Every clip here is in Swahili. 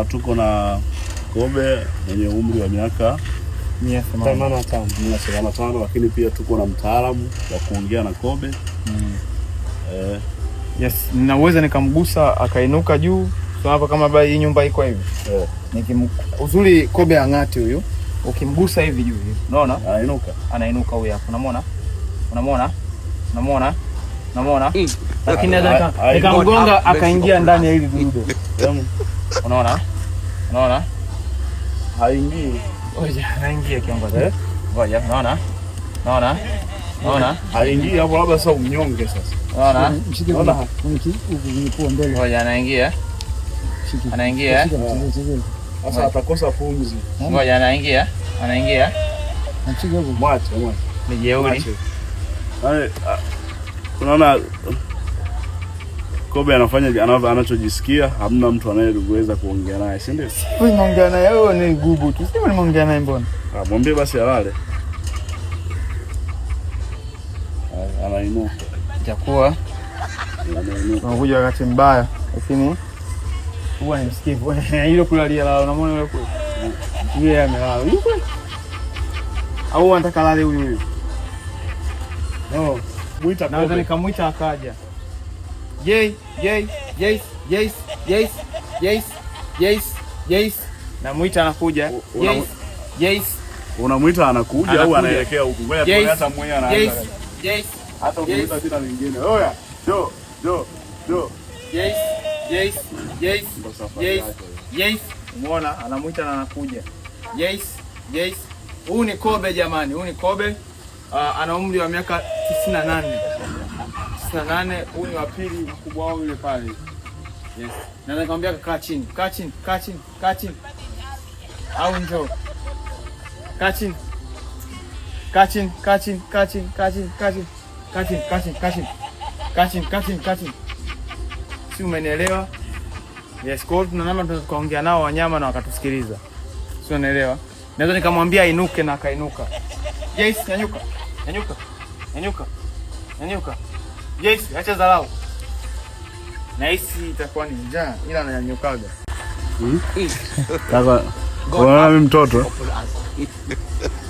Tuko na kobe mwenye umri wa miaka 85, lakini pia tuko na mtaalamu wa kuongea na kobe. Yes, ninaweza nikamgusa akainuka juu. So hapa kama hii nyumba iko hivi. Uzuri kobe ang'ati huyu. Ukimgusa hivi juu hivi. Unaona? Anainuka huyu hapo. Unamuona? Lakini naweza nikamgonga akaingia ndani ya hili dudu. Unaona? Haingii. Ngoja, anaingia kiongozi. Ngoja, unaona? Haingii hapo, labda sasa umnyonge sasa. Unaona? Unaona huko mbele. Ngoja, anaingia. Sasa atakosa pumzi. Ngoja, anaingia. Mchige huko. Mwache. Ni jeuri. Unaona kobe anafanya anachojisikia, hamna mtu anayeweza kuongea naye, si ndio? Wewe unaongea naye wewe ni gubu tu. Sio unaongea naye mbona? Mwambie basi alale. Anainuka. Itakuwa unakuja wakati mbaya, lakini huwa ni msikivu. Hilo kulalia la unamwona yule kule. Yeye amelala. Yuko. Au anataka lale huyu. No. Muita kobe. Naweza nikamuita akaja. Yes. Namuita anakuja. Yes. Unamuita anakuja au anaelekea huko? Ngoja hata mwenyewe anaanza. Yes. Hata ukimuita jina lingine. Oya, jo. Yes. Umeona anamuita na anakuja. Yes. Huyu ni kobe jamani, huyu ni kobe. Ana umri wa miaka 98. Huyu ni wa pili mkubwa wao yule pale. Yes. Na nikamwambia kaa chini. Au njoo. Kaa chini. Si umenielewa? Yes, kwa hiyo tuna namna tukaongea nao wanyama na wakatusikiliza. Si unaelewa? Naweza nikamwambia ainuke na akainuka. Yes, nyanyuka. Yes, acha dharau. Na hisi itakuwa ni njaa ila ananyanyukaga. Kaka, unaona mimi mtoto?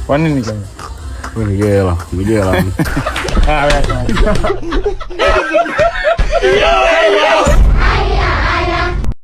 Kwa nini kama? Ngela. Ah,